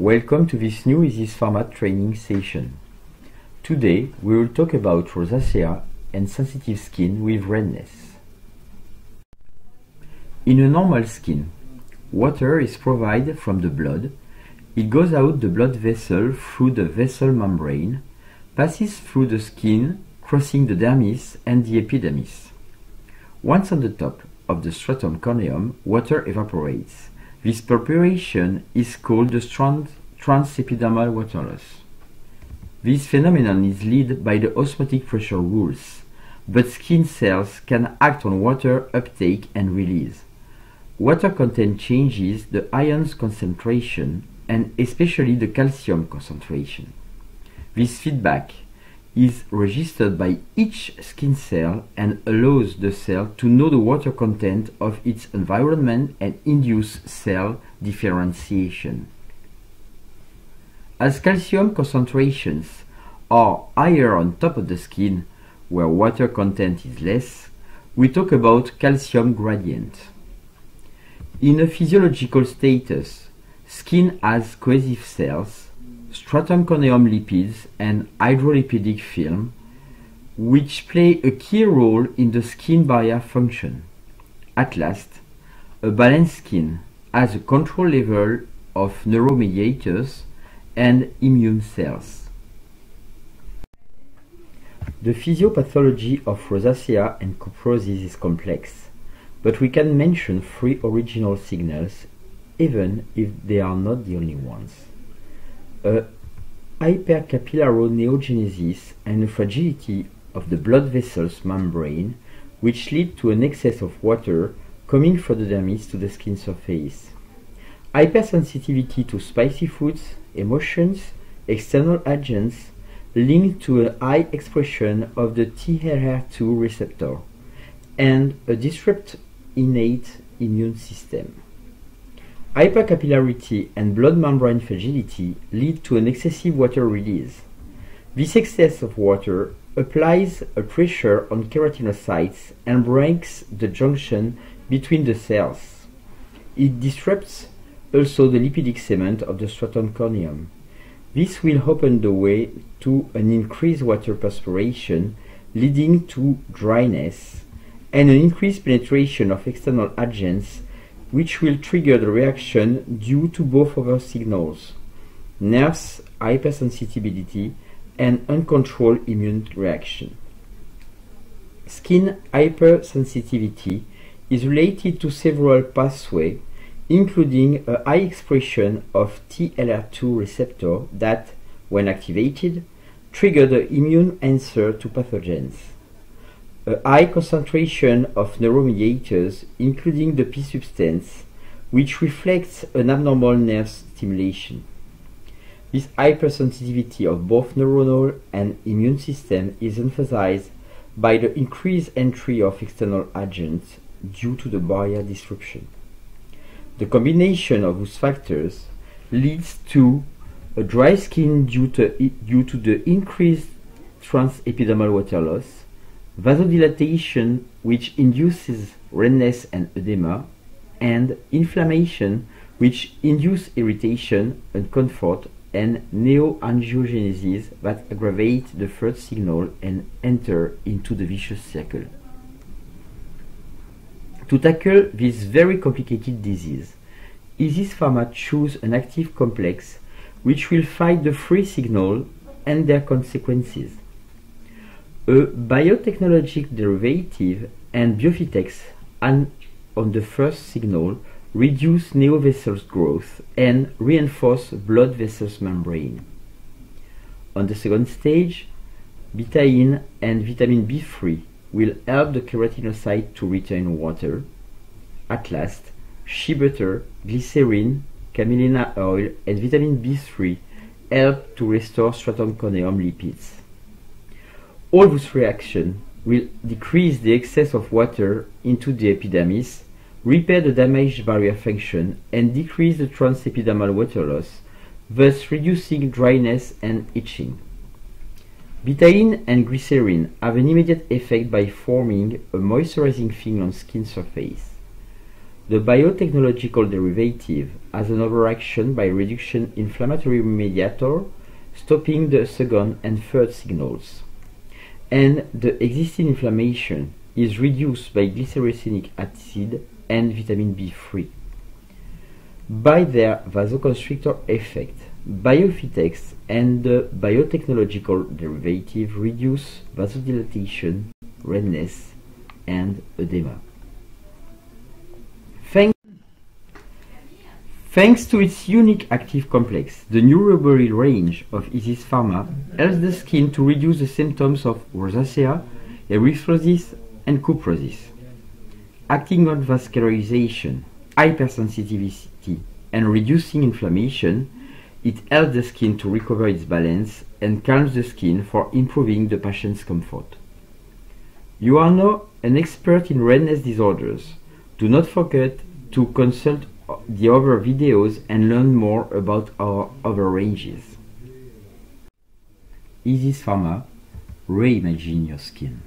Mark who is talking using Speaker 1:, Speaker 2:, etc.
Speaker 1: Welcome to this new Easys Pharma training session. Today we will talk about rosacea and sensitive skin with redness. In a normal skin, water is provided from the blood. It goes out the blood vessel through the vessel membrane, passes through the skin, crossing the dermis and the epidermis. Once on the top of the stratum corneum, water evaporates. This perspiration is called the transepidermal water loss. This phenomenon is led by the osmotic pressure rules, but skin cells can act on water uptake and release. Water content changes the ions concentration and especially the calcium concentration. This feedback is registered by each skin cell and allows the cell to know the water content of its environment and induce cell differentiation. As calcium concentrations are higher on top of the skin, where water content is less, we talk about calcium gradient. In a physiological status, skin has cohesive cells, stratum corneum lipids and hydrolipidic film, which play a key role in the skin barrier function. At last, a balanced skin has a control level of neuromediators and immune cells. The physiopathology of rosacea and cuprosis is complex, but we can mention three original signals, even if they are not the only ones. A hypercapillaroneogenesis and a fragility of the blood vessels membrane, which lead to an excess of water coming from the dermis to the skin surface. Hypersensitivity to spicy foods, emotions, external agents linked to a high expression of the TLR2 receptor, and a disrupted innate immune system. Hypercapillarity and blood membrane fragility lead to an excessive water release. This excess of water applies a pressure on keratinocytes and breaks the junction between the cells. It disrupts also the lipidic cement of the stratum corneum. This will open the way to an increased water perspiration, leading to dryness, and an increased penetration of external agents, which will trigger the reaction due to both other signals: nerves hypersensitivity and uncontrolled immune reaction. Skin hypersensitivity is related to several pathways, including a high expression of TLR2 receptor that, when activated, trigger the immune answer to pathogens. A high concentration of neuromediators, including the P substance, which reflects an abnormal nerve stimulation. This hypersensitivity of both neuronal and immune system is emphasized by the increased entry of external agents due to the barrier disruption. The combination of those factors leads to a dry skin due to the increased transepidermal water loss, vasodilatation, which induces redness and edema, and inflammation, which induces irritation, discomfort, and neoangiogenesis that aggravate the third signal and enter into the vicious circle. To tackle this very complicated disease, Easys Pharma chose an active complex which will fight the three signals and their consequences. A biotechnologic derivative and Biofitex on the first signal reduce neovessels growth and reinforce blood vessels membrane. On the second stage, betaine and vitamin B3 will help the keratinocyte to retain water. At last, shea butter, glycerin, camelina oil and vitamin B3 help to restore stratum corneum lipids. All those reactions will decrease the excess of water into the epidermis, repair the damaged barrier function, and decrease the transepidermal water loss, thus reducing dryness and itching. Betaine and glycerin have an immediate effect by forming a moisturizing film on skin surface. The biotechnological derivative has an overaction by reduction inflammatory mediator, stopping the second and third signals. And the existing inflammation is reduced by glycyrrhizinic acid and vitamin B3. By their vasoconstrictor effect, biophytex and the biotechnological derivative reduce vasodilatation, redness, and edema. Thanks to its unique active complex, the Neuroberry range of Isis Pharma helps the skin to reduce the symptoms of rosacea, erythrosis, and cuprosis. Acting on vascularization, hypersensitivity, and reducing inflammation, it helps the skin to recover its balance and calms the skin for improving the patient's comfort. You are now an expert in redness disorders. Do not forget to consult the other videos and learn more about our other ranges. Isis Pharma, reimagine your skin.